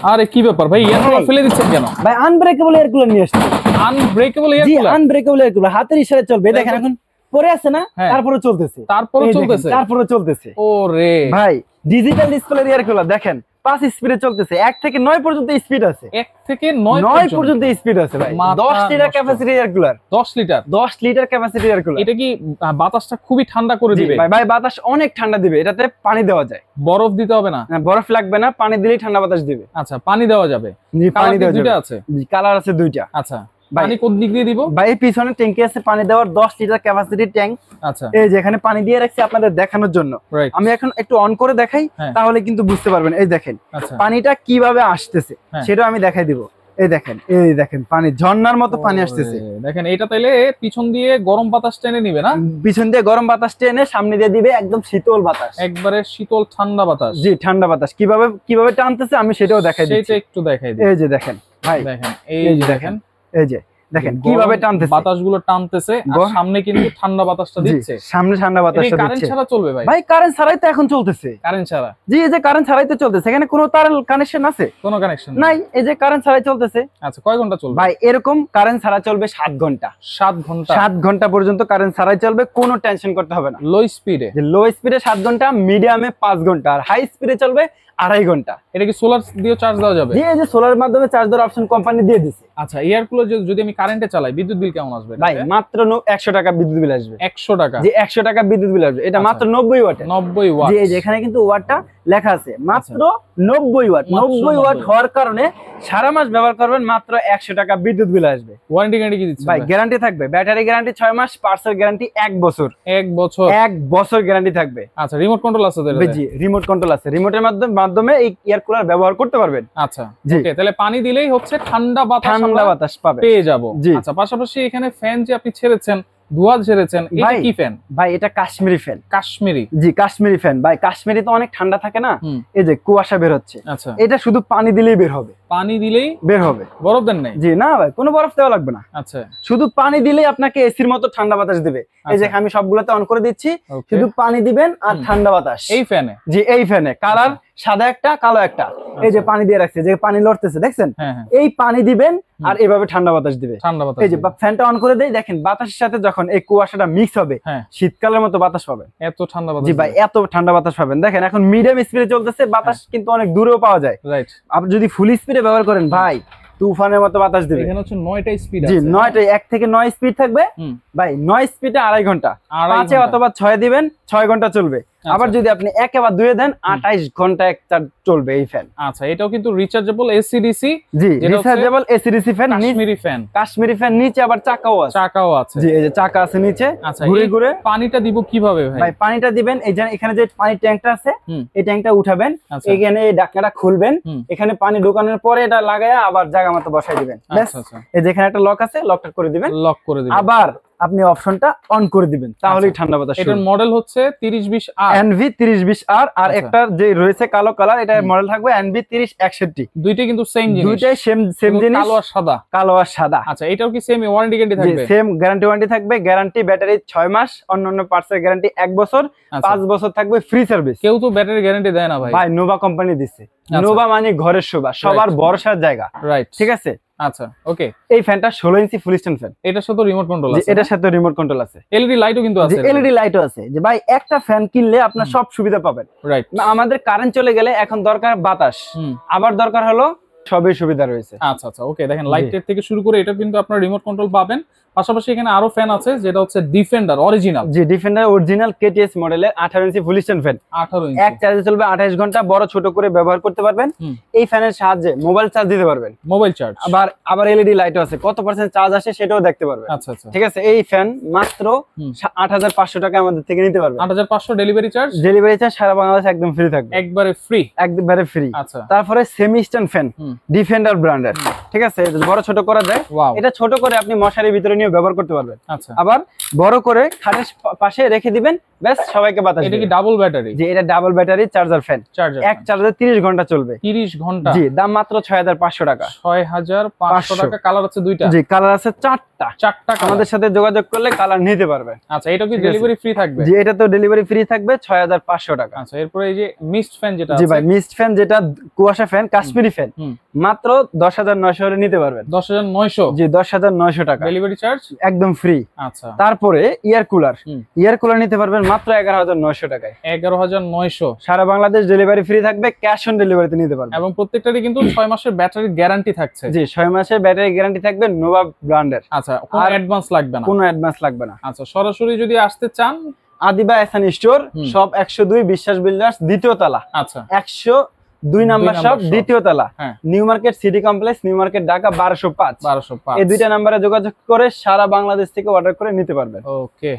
আরে কি ব্যাপার ভাই, এয়ার কুলার ফেলে দিচ্ছেন কেন ভাই? আনব্রেকেবল এয়ার কুলার নিয়ে আসছি। Unbreakable air cooler? Unbreakable air cooler হাতের ইশারায় চলবে। দেখেন এখন পরে আছে না, তারপরে চলতেছে, তারপরে চলতেছে। ওরে ভাই ডিজিটাল ডিসপ্লে এয়ার কুলার দেখেন 5 স্পিডে চলতেছে। 1 থেকে 9 পর্যন্ত স্পিড আছে। 1 থেকে 9 পর্যন্ত স্পিড আছে ভাই। 10 litre capacity air cooler. 10 litre capacity air cooler. এটা কি বাতাসটা খুবই ঠান্ডা করে দিবে? ভাই বাতাস অনেক ঠান্ডা দিবে। এটাতে পানি দেওয়া যায়। বরফ দিতে হবে না? বরফ লাগবে না, পানি দিলেই ঠান্ডা বাতাস দিবে। আচ্ছা, পানি দেওয়া যাবে? জি, পানি দেওয়া যাবে। দুইটা আছে? জি, কালার আছে 2টা। আচ্ছা, পানি কোন দিক দিয়ে দিব ভাই? পিছনে ট্যাঙ্কি আছে পানি দেওয়ার, 10 লিটার ক্যাপাসিটি ট্যাঙ্ক। আচ্ছা, এই যে এখানে পানি দিয়ে রাখছি আপনাদের দেখানোর জন্য। আমি এখন একটু অন করে দেখাই, তাহলে কিন্তু বুঝতে পারবেন। এই দেখেন পানিটা কিভাবে আসতেছে সেটা আমি দেখাই দিব। এই দেখেন পানি ঝর্ণার মতো পানি আসতেছে। দেখেন এটা তাইলে পিছন দিয়ে গরম বাতাস টেনে নিবে না? পিছন দিয়ে গরম বাতাস টেনে সামনে দিয়ে দিবে একদম শীতল বাতাস, একবারে শীতল ঠান্ডা বাতাস। জি, ঠান্ডা বাতাস কিভাবে টানতেছে আমি সেটাও দেখাই দিচ্ছি। সেটা একটু দেখাই দিই। এই যে দেখেন ভাই, দেখেন এই যে দেখেন, এই যে দেখেন কিভাবে টানতেছে, বাতাসগুলো টানতেছে আর সামনে কিন্তু ঠান্ডা বাতাসটা দিচ্ছে। সামনে ঠান্ডা বাতাসটা দিচ্ছে। কারেন্ট ছাড়া চলবে ভাই? ভাই কারেন্ট ছাড়াই তো এখন চলতেছে। কারেন্ট ছাড়া? জি, এই যে কারেন্ট ছাড়াই তো চলতেছে। এখানে কোনো তার কানেকশন আছে? কোনো কানেকশন নাই, এই যে কারেন্ট ছাড়াই চলতেছে। আচ্ছা, কয় ঘন্টা চলবে ভাই? এরকম কারেন্ট ছাড়া চলবে 7 ঘন্টা। 7 ঘন্টা? 7 ঘন্টা পর্যন্ত কারেন্ট ছাড়াই চলবে, কোনো টেনশন করতে হবে না। লো স্পিডে? লো স্পিডে 7 ঘন্টা, মিডিয়ামে 5 ঘন্টা, আর হাই স্পিডে চলবে 2.5 ঘন্টা। এটা কি সোলার দিয়ে চার্জ দেওয়া যাবে? জি, এই যে সোলারের মাধ্যমে চার্জ দেওয়ার অপশন কোম্পানি দিয়ে দিয়েছে। আচ্ছা, এয়ার কুলার যদি আমি কারেন্টে চালাই বিদ্যুৎ বিল কেমন আসবে? ভাই মাত্র 100 টাকা বিদ্যুৎ বিল আসবে। 100 টাকা? জি, 100 টাকা বিদ্যুৎ বিল আসবে। এটা মাত্র 90 ওয়াট। 90 ওয়াট? জি, এই যে এখানে কিন্তু ওয়াটটা লেখা আছে, মাত্র 90 ওয়াট। 90 ওয়াট হওয়ার কারণে সারা মাস ব্যবহার করবেন, মাত্র 100 টাকা বিদ্যুৎ বিল আসবে। ওয়ারেন্টি গ্যারান্টি কি দিচ্ছেন ভাই? গ্যারান্টি থাকবে, ব্যাটারি গ্যারান্টি 6 মাস, পার্সেল গ্যারান্টি 1 বছর। 1 বছর? 1 বছর গ্যারান্টি থাকবে। আচ্ছা, রিমোট কন্ট্রোল আছে তো? জি, রিমোট কন্ট্রোল আছে। রিমোটের মাধ্যমে এই এয়ার কুলার ব্যবহার করতে পারবেন। আচ্ছা, ওকে, তাহলে পানি দিলেই হচ্ছে ঠান্ডা বাতাস পাবে, পেয়ে যাব। আচ্ছা, পাশাপাশি এখানে ফ্যান যে আপনি ছেড়েছেন, ধোঁয়া ছেড়েছেন, এটা কি ফ্যান ভাই? এটা কাশ্মীরি ফ্যান। কাশ্মীরি? জি, কাশ্মীরি ফ্যান। ভাই কাশ্মীরি তো অনেক ঠান্ডা থাকে না, এই যে কুয়াশা বের হচ্ছে। আচ্ছা, এটা শুধু পানি দিলেই বের হবে। পানি দিলেই বের হবে? বরফ দেন নাই? জি না ভাই, কোনো বরফ দেওয়া লাগবে না। আচ্ছা, শুধু পানি দিলেই আপনাকে এসির মতো ঠান্ডা বাতাস দিবে। এই যে আমি সবগুলোতে অন করে দিচ্ছি, শুধু পানি দিবেন আর ঠান্ডা বাতাস এই ফ্যানে। জি, এই ফ্যানে কালার সাদা একটা, কালো একটা। এই যে পানি দিয়ে রাখছে, যে পানি লড়তেছে দেখছেন, এই পানি দিবেন আর এভাবে ঠান্ডা বাতাস দিবে। এই যে ফ্যানটা অন করে দেই, দেখেন বাতাসের সাথে যখন এই কুয়াশাটা মিক্স হবে, শীতকালের মতো বাতাস পাবেন। এত ঠান্ডা বাতাস? জি ভাই, এত ঠান্ডা বাতাস পাবেন। দেখেন এখন মিডিয়াম স্পিডে চলতেছে, বাতাস কিন্তু অনেক দূরেও পাওয়া যায়। রাইট। আপনি যদি ফুল স্পিডে ব্যবহার করেন ভাই, তুফানের মতো বাতাস দিবে। এখানে হচ্ছে 9টা স্পিড আছে। জি, 9টা, 1 থেকে 9 স্পিড থাকবে ভাই। 9 স্পিডে 2.5 ঘন্টা, 5 অথবা 6 দিবেন, 6 ঘন্টা চলবে। আবার যদি আপনি 1 বা 2 দেন, 28 ঘন্টা একটা চলবে এই ফ্যান। আচ্ছা, এটাও কিন্তু রিচার্জেবল এসিডিসি? জি, rechargeable AC DC fan. Kashmiri fan নিচে আবার চাকাও আছে। জি, এই যে চাকা আছে নিচে, ঘুরে ঘুরে। পানিটা দিব কিভাবে ভাই? পানিটা দিবেন এই যে এখানে যে পানির ট্যাঙ্কটা আছে, এই ট্যাঙ্কটা উঠাবেন, এখানে এই ঢাকনাটা খুলবেন, এখানে পানি ঢোকানোর পরে এটা লাগায়া আবার জায়গা মতো বসাই দিবেন। এই যেখানে একটা লক আছে, লকটা করে দিবেন, লক করে দিবেন। আবার আপনি অপশনটা অন করে দিবেন, তাহলেই ঠান্ডা বাতাস। এটার মডেল হচ্ছে 3020R, NV 3020R। আর একটা যে রয়েছে কালো কালার, এটার মডেল থাকবে NV 3061। দুইটাই কিন্তু সেম জিনিস? দুইটাই সেম জিনিস, কালো আর সাদা। কালো আর সাদা। আচ্ছা, এটাও কি সেম ওয়ারেন্টি গ্যারান্টি থাকবে? সেম গ্যারান্টি ওয়ারেন্টি থাকবে। গ্যারান্টি ব্যাটারি 6 মাস, অন্যান্য পার্টসের গ্যারান্টি 1 বছর, 5 বছর থাকবে ফ্রি সার্ভিস। কেউ তো ব্যাটারি গ্যারান্টি দেয় না ভাই? ভাই নোভা কোম্পানি দিচ্ছে। নোভা মানে ঘরের শোভা, সবার ভরসার জায়গা। রাইট, ঠিক আছে। আচ্ছা, ওকে। এই ফ্যানটা 16 ইঞ্চি ফুল স্ট্যান্ড ফ্যান। এটার সাথে রিমোট কন্ট্রোল আছে? এটার সাথে রিমোট কন্ট্রোল আছে। এলইডি লাইটও কিন্তু আছে? এলইডি লাইটও আছে। যে ভাই একটা ফ্যান কিনলে আপনার সব সুবিধা পাবেন। রাইট। আমাদের কারেন্ট চলে গেলে এখন দরকার বাতাস, আবার দরকার হলো সবই সুবিধা রয়েছে। আচ্ছা আচ্ছা, ওকে। দেখেন লাইটের থেকে শুরু করে এটা কিন্তু আপনার রিমোট কন্ট্রোল পাবেন। পাশাপাশি এখানে আরো ফ্যান আছে, যেটা হচ্ছে ডিফেন্ডার অরিজিনাল। জি, ডিফেন্ডার অরিজিনাল কেটিএস মডেলের 18 ইঞ্চি ফুল স্ট্যান্ড ফ্যান। 18 ইঞ্চি, এক চার্জে চলবে 28 ঘন্টা, বড় ছোট করে ব্যবহার করতে পারবেন। এই ফ্যানের সাহায্যে মোবাইল চার্জ দিতে পারবেন। মোবাইল চার্জ, আবার এলইডি লাইটও আছে, কত পার্সেন্ট চার্জ আসে সেটাও দেখতে পারবেন। আচ্ছা আচ্ছা, ঠিক আছে। এই ফ্যান মাত্র 8500 টাকা আমাদের থেকে নিতে পারবেন। 8500 ডেলিভারি চার্জ? ডেলিভারি চার্জ সারা বাংলাদেশ একদম ফ্রি থাকবে। একবারে ফ্রি? একবারে ফ্রি। আচ্ছা। তারপরে সেমি স্ট্যান্ড ফ্যান ডিফেন্ডার ব্র্যান্ডের। ঠিক আছে, বড় ছোট করা যায়। এটা ছোট করে আপনি মশারির ভিতরে নিয়ে ব্যবহার করতে পারবেন। আচ্ছা, আবার বড় করে খাটের পাশে রেখে দিবেন, ব্যাস সবাইকে বাতাস দিবে। এটা কি ডাবল ব্যাটারি? জি, এটা ডাবল ব্যাটারি চার্জার ফ্যান। এক চার্জে 30 ঘন্টা চলবে। 30 ঘন্টা? জি, দাম মাত্র 6500 টাকা। 6500 টাকা। কালার আছে দুইটা? জি, কালার আছে চারটা। আমাদের সাথে যোগাযোগ করলে কালার নিতে পারবে। আচ্ছা, এটা কি ডেলিভারি ফ্রি থাকবে? জি, এটা তো ডেলিভারি ফ্রি থাকবে, 6500 টাকা। আচ্ছা, এরপর এই যে মিস্ট ফ্যান যেটা আছে? জি ভাই, মিস্ট ফ্যান যেটা কুয়াশা ফ্যান, কাশ্মীরি ফ্যান, মাত্র 10900 এর নিতে পারবেন। 10900? জি, 10900 টাকা। ডেলিভারি চার্জ একদম ফ্রি। আচ্ছা, তারপরে ইয়ার কুলার নিতে পারবেন মাত্র 11900 টাকায়। 11900? সারা বাংলাদেশ ডেলিভারি ফ্রি থাকবে, ক্যাশ অন ডেলিভারিতে নিতে পারবেন। এবং প্রত্যেকটারই কিন্তু 6 মাসের ব্যাটারি গ্যারান্টি থাকছে? জি, 6 মাসের ব্যাটারি গ্যারান্টি থাকবে নোভা ব্র্যান্ডের। আচ্ছা, কোনো অ্যাডভান্স লাগবে না? কোনো অ্যাডভান্স লাগবে না। আচ্ছা, সরাসরি যদি আসতে চান, আদিবা এহসান স্টোর, শপ 102, বিশ্বাস বিল্ডার্স, দ্বিতীয় তলা। আচ্ছা, 102 নাম্বার শপ, দ্বিতীয় তলা, new market city complex, new market, Dhaka 1205। এই দুইটা নাম্বারে যোগাযোগ করে সারা বাংলাদেশ থেকে অর্ডার করে নিতে পারবেন। ওকে।